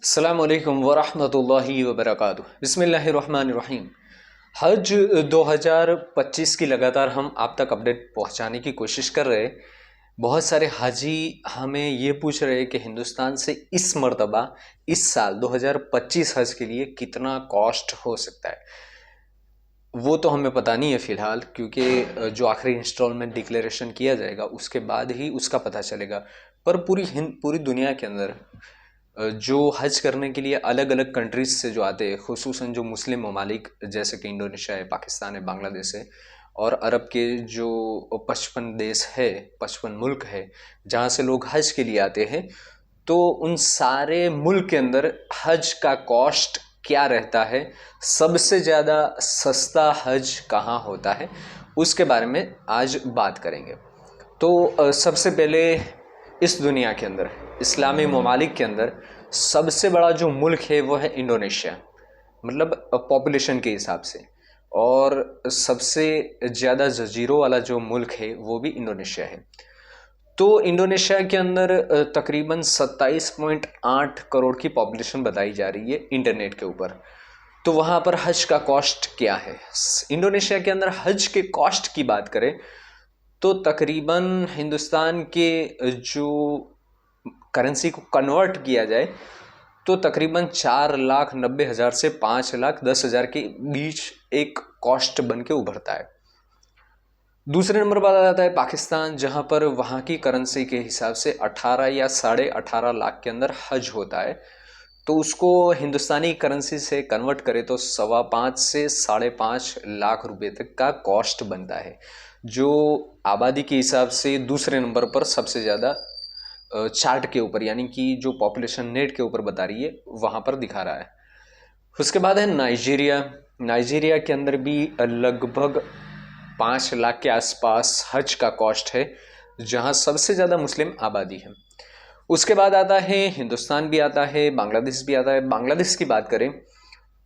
अस्सलाम वालेकुम वरहमतुल्लाहि वबरकातुहू। बिस्मिल्लाहिर्रहमानिर्रहीम। हज 2025 की लगातार हम आप तक अपडेट पहुंचाने की कोशिश कर रहे हैं। बहुत सारे हाजी हमें ये पूछ रहे हैं कि हिंदुस्तान से इस मर्तबा इस साल 2025 हज के लिए कितना कॉस्ट हो सकता है। वो तो हमें पता नहीं है फ़िलहाल, क्योंकि जो आखिरी इंस्टॉलमेंट डिक्लेरेशन किया जाएगा उसके बाद ही उसका पता चलेगा। पर पूरी दुनिया के अंदर जो हज करने के लिए अलग अलग कंट्रीज से जो आते हैं, खुसूसन जो मुस्लिम ममालिक जैसे कि इंडोनेशिया है, पाकिस्तान है, बांग्लादेश है, और अरब के जो 55 देश है, 55 मुल्क है जहाँ से लोग हज के लिए आते हैं, तो उन सारे मुल्क के अंदर हज का कॉस्ट क्या रहता है, सबसे ज़्यादा सस्ता हज कहाँ होता है, उसके बारे में आज बात करेंगे। तो सबसे पहले इस दुनिया के अंदर इस्लामी ममालिक के अंदर सबसे बड़ा जो मुल्क है वो है इंडोनेशिया, मतलब पॉपुलेशन के हिसाब से। और सबसे ज़्यादा जजीरों वाला जो मुल्क है वो भी इंडोनेशिया है। तो इंडोनेशिया के अंदर तकरीबन 27.8 करोड़ की पॉपुलेशन बताई जा रही है इंटरनेट के ऊपर। तो वहाँ पर हज का कॉस्ट क्या है? इंडोनेशिया के अंदर हज के कॉस्ट की बात करें तो तकरीबन हिंदुस्तान के जो करेंसी को कन्वर्ट किया जाए तो तकरीबन 4,90,000 से 5,10,000 के बीच एक कॉस्ट बन के उभरता है। दूसरे नंबर पर आ जाता है पाकिस्तान, जहाँ पर वहाँ की करेंसी के हिसाब से 18 या 18.5 लाख के अंदर हज होता है। तो उसको हिंदुस्तानी करेंसी से कन्वर्ट करें तो 5.25 से 5.5 लाख रुपए तक का कॉस्ट बनता है, जो आबादी के हिसाब से दूसरे नंबर पर सबसे ज़्यादा चार्ट के ऊपर, यानी कि जो पॉपुलेशन नेट के ऊपर बता रही है वहाँ पर दिखा रहा है। उसके बाद है नाइजीरिया। नाइजीरिया के अंदर भी लगभग 5 लाख के आसपास हज का कॉस्ट है, जहाँ सबसे ज़्यादा मुस्लिम आबादी है। उसके बाद आता है हिंदुस्तान भी आता है, बांग्लादेश भी आता है। बांग्लादेश की बात करें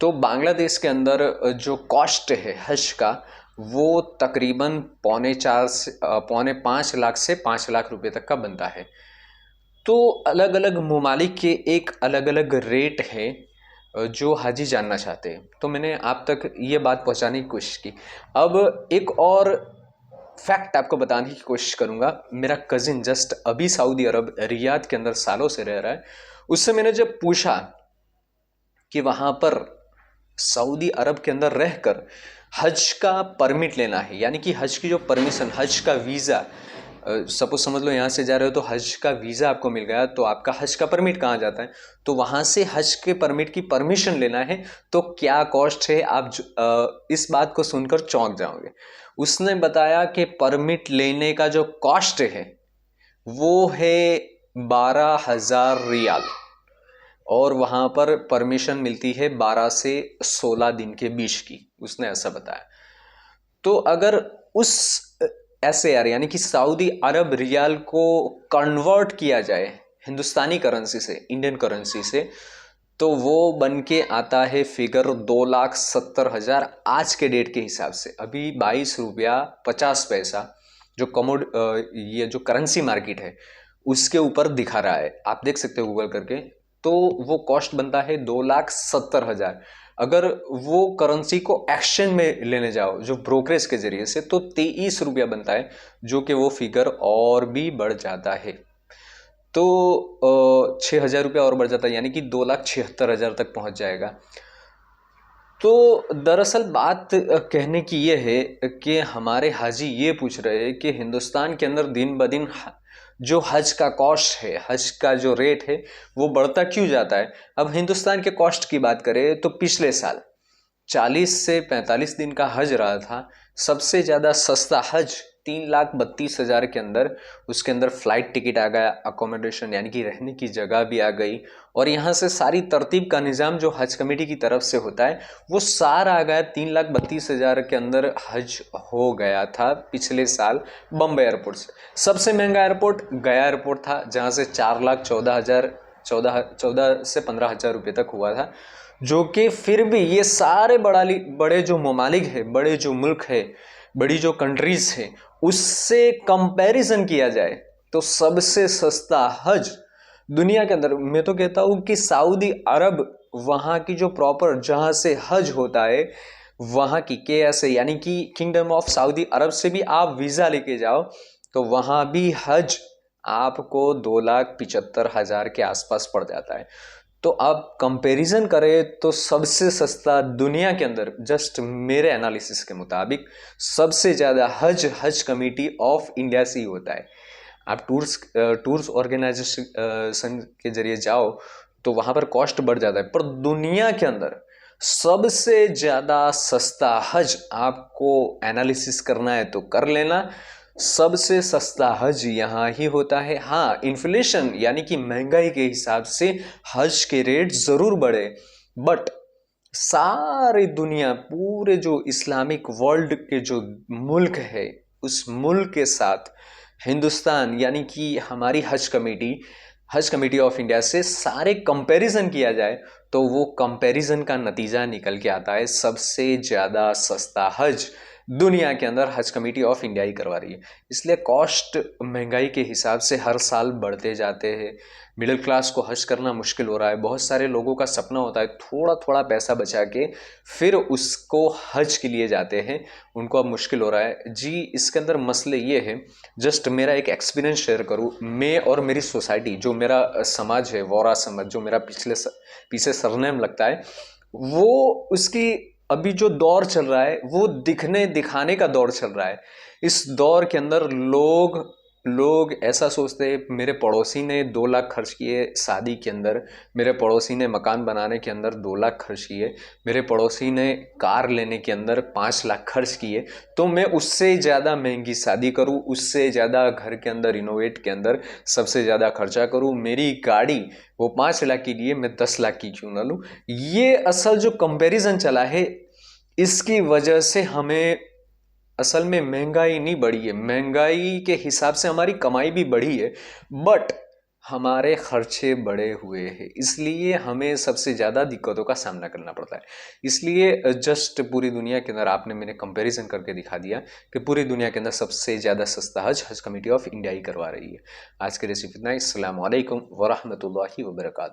तो बांग्लादेश के अंदर जो कॉस्ट है हज का वो तकरीबन 4.5 से 5 लाख से 5 लाख रुपए तक का बनता है। तो अलग अलग ममालिक के एक अलग अलग रेट है जो हाजी जानना चाहते हैं, तो मैंने आप तक ये बात पहुंचाने की कोशिश की। अब एक और फैक्ट आपको बताने की कोशिश करूंगा। मेरा कजिन जस्ट अभी सऊदी अरब रियाद के अंदर सालों से रह रहा है। उससे मैंने जब पूछा कि वहां पर सऊदी अरब के अंदर रहकर हज का परमिट लेना है, यानी कि हज की जो परमिशन, हज का वीज़ा, सपोज समझ लो यहाँ से जा रहे हो तो हज का वीज़ा आपको मिल गया, तो आपका हज का परमिट कहाँ जाता है, तो वहाँ से हज के परमिट की परमिशन लेना है तो क्या कॉस्ट है, आप इस बात को सुनकर चौंक जाओगे। उसने बताया कि परमिट लेने का जो कॉस्ट है वो है 12,000 रियाल, और वहाँ पर परमिशन मिलती है 12 से 16 दिन के बीच की, उसने ऐसा बताया। तो अगर उस SAR यानी कि सऊदी अरब रियाल को कन्वर्ट किया जाए हिंदुस्तानी करेंसी से, इंडियन करेंसी से, तो वो बन के आता है फिगर 2,70,000 आज के डेट के हिसाब से। अभी 22 रुपया 50 पैसा जो ये जो करेंसी मार्केट है उसके ऊपर दिखा रहा है, आप देख सकते हो गूगल करके। तो वो कॉस्ट बनता है 2,70,000। अगर वो करेंसी को एक्सचेंज में लेने जाओ जो ब्रोकरेज के जरिए से, तो 23 रुपया बनता है, जो कि वो फिगर और भी बढ़ जाता है। तो 6,000 रुपया और बढ़ जाता है, यानी कि 2,76,000 तक पहुंच जाएगा। तो दरअसल बात कहने की ये है कि हमारे हाजी ये पूछ रहे हैं कि हिंदुस्तान के अंदर दिन ब दिन जो हज का कॉस्ट है, हज का जो रेट है वो बढ़ता क्यों जाता है। अब हिंदुस्तान के कॉस्ट की बात करें तो पिछले साल 40 से 45 दिन का हज रहा था। सबसे ज़्यादा सस्ता हज 3,32,000 के अंदर, उसके अंदर फ्लाइट टिकट आ गया, अकोमोडेशन यानी कि रहने की जगह भी आ गई, और यहाँ से सारी तरतीब का निज़ाम जो हज कमेटी की तरफ से होता है वो सारा आ गया। 3,32,000 के अंदर हज हो गया था पिछले साल बम्बई एयरपोर्ट से। सबसे महंगा एयरपोर्ट गया एयरपोर्ट था, जहाँ से 4,14,000 14 से 15,000 रुपये तक हुआ था। जो कि फिर भी ये सारे बड़े जो ममालिक है, बड़े जो मुल्क है, बड़ी जो कंट्रीज है, उससे कंपैरिजन किया जाए तो सबसे सस्ता हज दुनिया के अंदर मैं तो कहता हूँ कि सऊदी अरब, वहाँ की जो प्रॉपर जहाँ से हज होता है, वहाँ की KSA यानी कि किंगडम ऑफ सऊदी अरब से भी आप वीज़ा लेके जाओ तो वहाँ भी हज आपको 2,75,000 के आसपास पड़ जाता है। तो आप कंपैरिजन करें तो सबसे सस्ता दुनिया के अंदर, जस्ट मेरे एनालिसिस के मुताबिक, सबसे ज़्यादा हज कमेटी ऑफ इंडिया से ही होता है। आप टूर्स ऑर्गेनाइजेशन के जरिए जाओ तो वहाँ पर कॉस्ट बढ़ जाता है, पर दुनिया के अंदर सबसे ज़्यादा सस्ता हज आपको एनालिसिस करना है तो कर लेना, सबसे सस्ता हज यहाँ ही होता है। हाँ, इन्फ्लेशन यानी कि महंगाई के हिसाब से हज के रेट ज़रूर बढ़े, बट सारी दुनिया, पूरे जो इस्लामिक वर्ल्ड के जो मुल्क है, उस मुल्क के साथ हिंदुस्तान यानी कि हमारी हज कमेटी ऑफ इंडिया से सारे कंपैरिजन किया जाए तो वो कंपैरिजन का नतीजा निकल के आता है सबसे ज़्यादा सस्ता हज दुनिया के अंदर हज कमेटी ऑफ इंडिया ही करवा रही है। इसलिए कॉस्ट महंगाई के हिसाब से हर साल बढ़ते जाते हैं। मिडिल क्लास को हज करना मुश्किल हो रहा है। बहुत सारे लोगों का सपना होता है थोड़ा थोड़ा पैसा बचा के फिर उसको हज के लिए जाते हैं, उनको अब मुश्किल हो रहा है जी। इसके अंदर मसले ये है, जस्ट मेरा एक एक्सपीरियंस शेयर करूँ, मैं और मेरी सोसाइटी, जो मेरा समाज है, वोरा समाज, जो मेरा पीछे सरनेम लगता है, वो उसकी अभी जो दौर चल रहा है वो दिखने दिखाने का दौर चल रहा है। इस दौर के अंदर लोग ऐसा सोचते हैं, मेरे पड़ोसी ने 2 लाख खर्च किए शादी के अंदर, मेरे पड़ोसी ने मकान बनाने के अंदर 2 लाख खर्च किए, मेरे पड़ोसी ने कार लेने के अंदर 5 लाख खर्च किए, तो मैं उससे ज़्यादा महंगी शादी करूं, उससे ज़्यादा घर के अंदर रिनोवेट के अंदर सबसे ज़्यादा खर्चा करूं, मेरी गाड़ी वो 5 लाख की लिए मैं 10 लाख की क्यों ना लूँ। ये असल जो कंपैरिजन चला है, इसकी वजह से हमें असल में महंगाई नहीं बढ़ी है, महंगाई के हिसाब से हमारी कमाई भी बढ़ी है, बट हमारे खर्चे बढ़े हुए हैं, इसलिए हमें सबसे ज़्यादा दिक्कतों का सामना करना पड़ता है। इसलिए जस्ट पूरी दुनिया के अंदर मैंने कंपैरिजन करके दिखा दिया कि पूरी दुनिया के अंदर सबसे ज़्यादा सस्ता हज कमेटी ऑफ इंडिया ही करवा रही है। आज के रेसिपी इतना ही। अस्सलाम वालेकुम वरहमतुल्लाहि वबरकातुहू।